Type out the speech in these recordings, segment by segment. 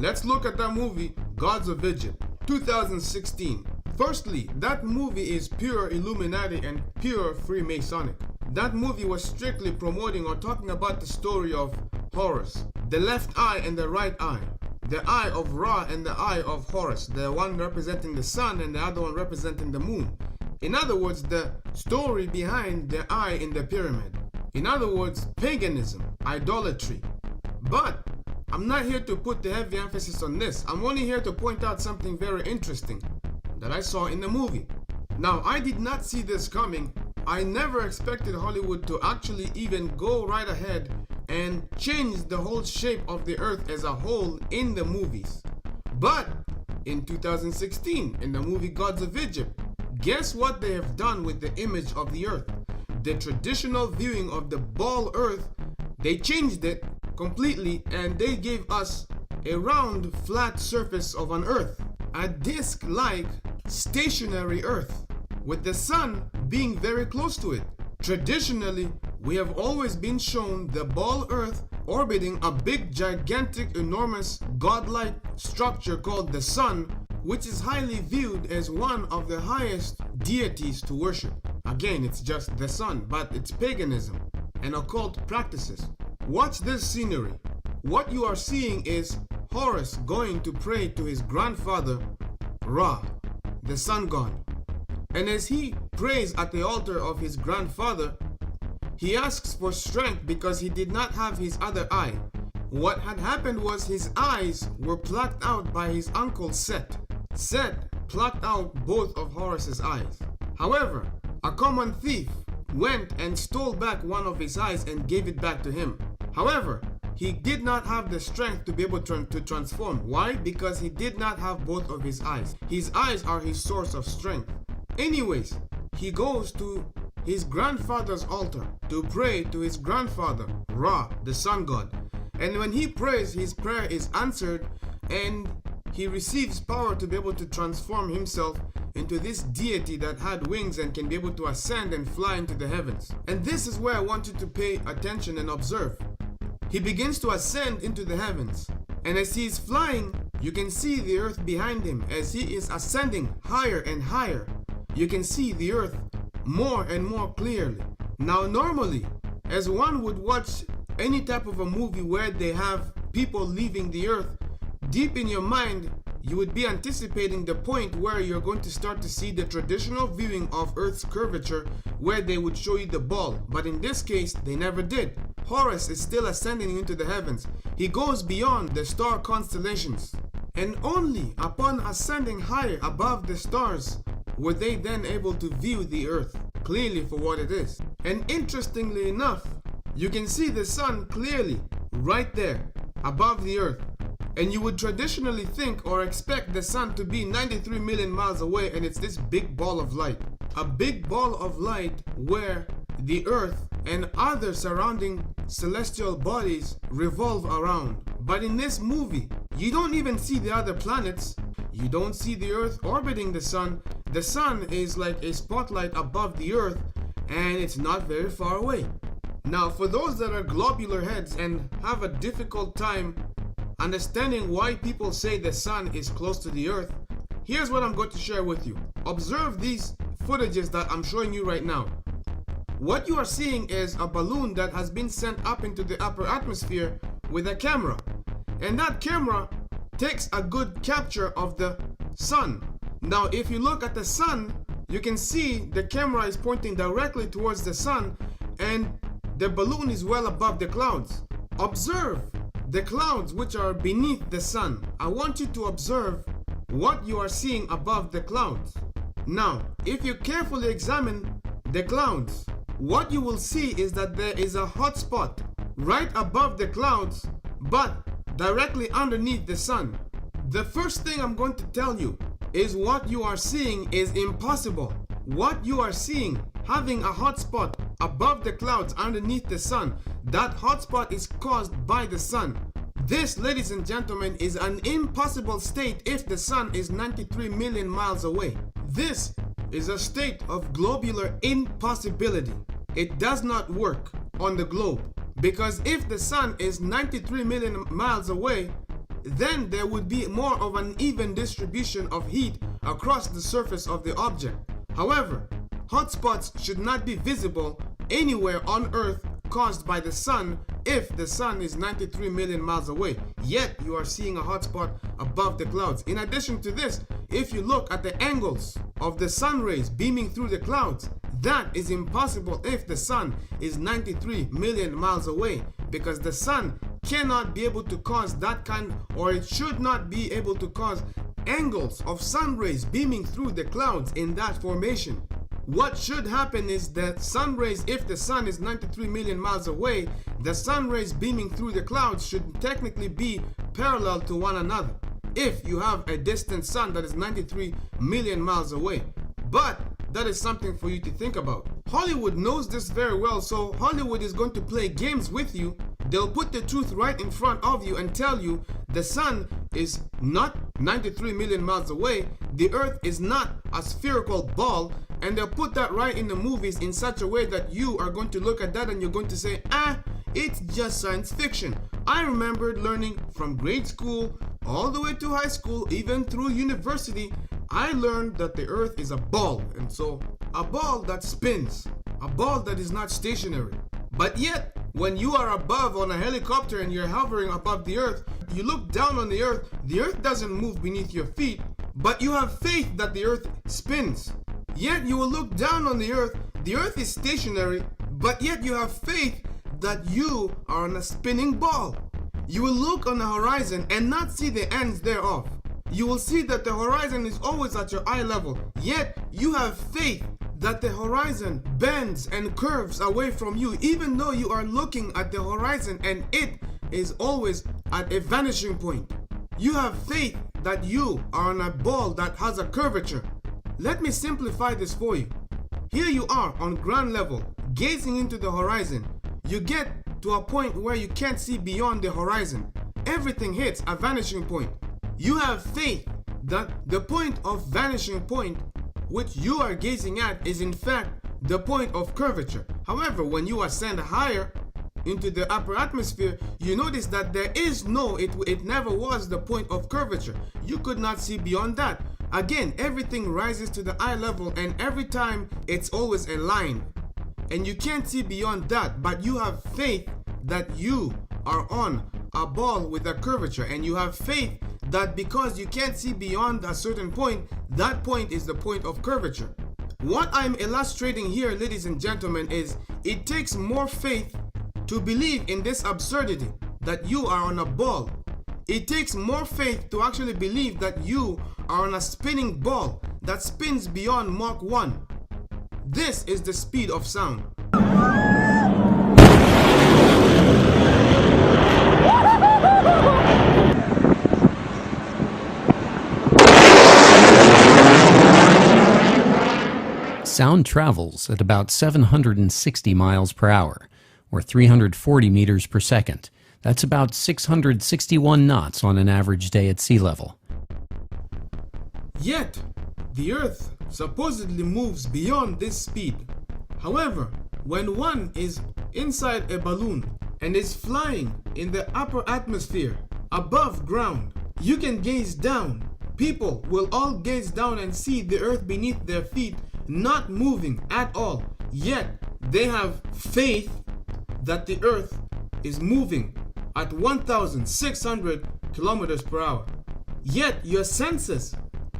Let's look at that movie, Gods of Egypt, 2016. Firstly, that movie is pure Illuminati and pure Freemasonic. That movie was strictly promoting or talking about the story of Horus, the left eye and the right eye, the eye of Ra and the eye of Horus, the one representing the sun and the other one representing the moon. In other words, the story behind the eye in the pyramid. In other words, paganism, idolatry. But I'm not here to put the heavy emphasis on this. I'm only here to point out something very interesting that I saw in the movie. Now, I did not see this coming. I never expected Hollywood to actually even go right ahead and change the whole shape of the earth as a whole in the movies. But in 2016, in the movie Gods of Egypt, guess what they have done with the image of the earth? The traditional viewing of the ball earth, they changed it completely and they gave us a round, flat surface of an earth, a disc-like stationary earth, with the sun being very close to it. Traditionally, we have always been shown the ball earth orbiting a big, gigantic, enormous, godlike structure called the sun, which is highly viewed as one of the highest deities to worship. Again, it's just the sun, but it's paganism and occult practices. Watch this scenery. What you are seeing is Horus going to pray to his grandfather, Ra, the sun god. And as he prays at the altar of his grandfather, he asks for strength because he did not have his other eye. What had happened was his eyes were plucked out by his uncle Set. Set plucked out both of Horus's eyes. However, a common thief went and stole back one of his eyes and gave it back to him. However, he did not have the strength to be able to transform. Why? Because he did not have both of his eyes. His eyes are his source of strength. Anyways, he goes to his grandfather's altar to pray to his grandfather, Ra, the sun god. And when he prays, his prayer is answered and he receives power to be able to transform himself into this deity that had wings and can be able to ascend and fly into the heavens. And this is where I want you to pay attention and observe. He begins to ascend into the heavens. And as he is flying, you can see the earth behind him. As he is ascending higher and higher, you can see the earth more and more clearly. Now, normally, as one would watch any type of a movie where they have people leaving the earth, deep in your mind, you would be anticipating the point where you're going to start to see the traditional viewing of Earth's curvature where they would show you the ball. But in this case, they never did. Horus is still ascending into the heavens. He goes beyond the star constellations. And only upon ascending higher above the stars were they then able to view the earth clearly for what it is. And interestingly enough, you can see the sun clearly right there above the earth. And you would traditionally think or expect the sun to be 93 million miles away, and it's this big ball of light. A big ball of light where the earth and other surrounding celestial bodies revolve around. But in this movie, you don't even see the other planets. You don't see the earth orbiting the sun. The sun is like a spotlight above the earth, and it's not very far away. Now, for those that are globular heads and have a difficult time understanding why people say the sun is close to the earth, here's what I'm going to share with you. Observe these footages that I'm showing you right now. What you are seeing is a balloon that has been sent up into the upper atmosphere with a camera. And that camera takes a good capture of the sun. Now, if you look at the sun, you can see the camera is pointing directly towards the sun and the balloon is well above the clouds. Observe the clouds which are beneath the sun. I want you to observe what you are seeing above the clouds. Now, if you carefully examine the clouds, what you will see is that there is a hot spot right above the clouds, but directly underneath the sun. The first thing I'm going to tell you is what you are seeing is impossible. What you are seeing, having a hot spot above the clouds underneath the sun, that hot spot is caused by the sun. This, ladies and gentlemen, is an impossible state if the sun is 93 million miles away. This is a state of globular impossibility. It does not work on the globe, because if the sun is 93 million miles away, then there would be more of an even distribution of heat across the surface of the object. However, hotspots should not be visible anywhere on Earth caused by the sun if the sun is 93 million miles away, yet you are seeing a hotspot above the clouds. In addition to this, if you look at the angles of the sun rays beaming through the clouds, that is impossible if the sun is 93 million miles away, because the sun cannot be able to cause that kind, or it should not be able to cause angles of sun rays beaming through the clouds in that formation. What should happen is that sun rays, if the sun is 93 million miles away, the sun rays beaming through the clouds should technically be parallel to one another if you have a distant sun that is 93 million miles away. But that is something for you to think about. Hollywood knows this very well, so Hollywood is going to play games with you. They'll put the truth right in front of you and tell you the sun is not 93 million miles away, the earth is not a spherical ball, and they'll put that right in the movies in such a way that you are going to look at that and you're going to say, it's just science fiction. I remembered learning from grade school all the way to high school, even through university, I learned that the earth is a ball, and so a ball that spins, a ball that is not stationary. But yet, when you are above on a helicopter and you're hovering above the earth, you look down on the earth doesn't move beneath your feet, but you have faith that the earth spins. Yet you will look down on the earth is stationary, but yet you have faith that you are on a spinning ball. You will look on the horizon and not see the ends thereof. You will see that the horizon is always at your eye level, yet you have faith that the horizon bends and curves away from you, even though you are looking at the horizon and it is always at a vanishing point. You have faith that you are on a ball that has a curvature. Let me simplify this for you. Here you are on ground level, gazing into the horizon. You get to a point where you can't see beyond the horizon. Everything hits a vanishing point. You have faith that the point of vanishing point which you are gazing at is in fact the point of curvature. However, when you ascend higher into the upper atmosphere, you notice that there is it never was the point of curvature. You could not see beyond that. Again, everything rises to the eye level, and every time it's always a line. And you can't see beyond that, but you have faith that you are on a ball with a curvature, and you have faith that because you can't see beyond a certain point, that point is the point of curvature. What I'm illustrating here, ladies and gentlemen, is it takes more faith to believe in this absurdity that you are on a ball. It takes more faith to actually believe that you are on a spinning ball that spins beyond Mach 1. This is the speed of sound. Sound travels at about 760 miles per hour, or 340 meters per second. That's about 661 knots on an average day at sea level. Yet, the Earth supposedly moves beyond this speed. However, when one is inside a balloon and is flying in the upper atmosphere above ground, you can gaze down. People will all gaze down and see the Earth beneath their feet not moving at all. Yet, they have faith that the Earth is moving at 1,600 kilometers per hour. Yet, your senses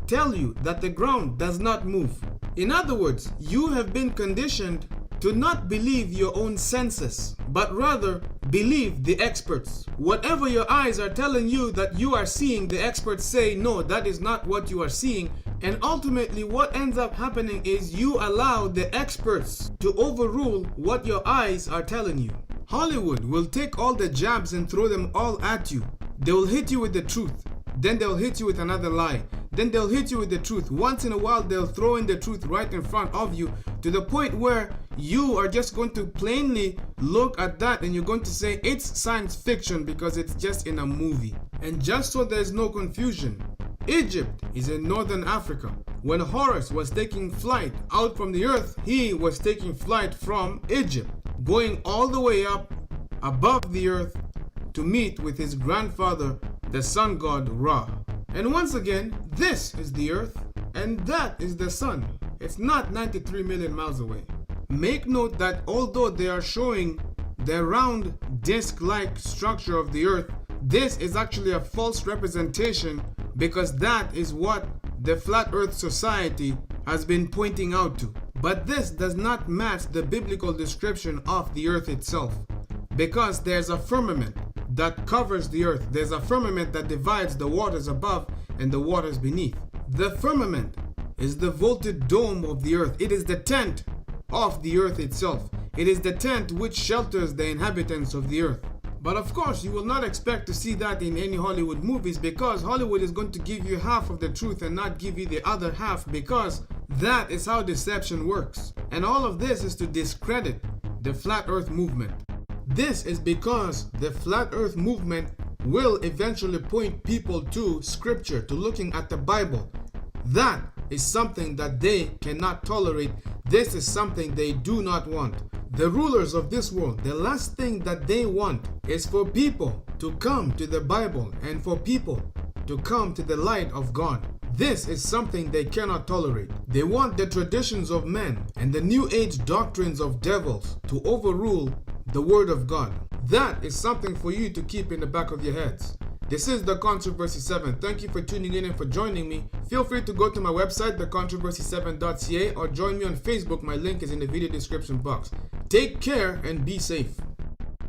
tell you that the ground does not move. In other words, you have been conditioned to not believe your own senses, but rather believe the experts. Whatever your eyes are telling you that you are seeing, the experts say, no, that is not what you are seeing. And ultimately, what ends up happening is you allow the experts to overrule what your eyes are telling you. Hollywood will take all the jabs and throw them all at you. They will hit you with the truth. Then they'll hit you with another lie. Then they'll hit you with the truth. Once in a while, they'll throw in the truth right in front of you, to the point where you are just going to plainly look at that and you're going to say it's science fiction because it's just in a movie. And just so there's no confusion, Egypt is in northern Africa. When Horus was taking flight out from the earth, he was taking flight from Egypt, going all the way up above the earth to meet with his grandfather the sun god Ra. And once again, this is the earth and that is the sun. It's not 93 million miles away. Make note that although they are showing the round disc-like structure of the earth, this is actually a false representation because that is what the Flat Earth Society has been pointing out to. But this does not match the biblical description of the earth itself, because there's a firmament that covers the earth. There's a firmament that divides the waters above and the waters beneath. The firmament is the vaulted dome of the earth. It is the tent of the earth itself. It is the tent which shelters the inhabitants of the earth. But of course, you will not expect to see that in any Hollywood movies, because Hollywood is going to give you half of the truth and not give you the other half, because that is how deception works. And all of this is to discredit the Flat Earth movement. This is because the Flat Earth movement will eventually point people to Scripture, to looking at the Bible. That is something that they cannot tolerate. This is something they do not want. The rulers of this world, the last thing that they want is for people to come to the Bible and for people to come to the light of God. This is something they cannot tolerate. They want the traditions of men and the New Age doctrines of devils to overrule the Word of God. That is something for you to keep in the back of your heads. This is The Controversy 7. Thank you for tuning in and for joining me. Feel free to go to my website, thecontroversy7.ca, or join me on Facebook. My link is in the video description box. Take care and be safe.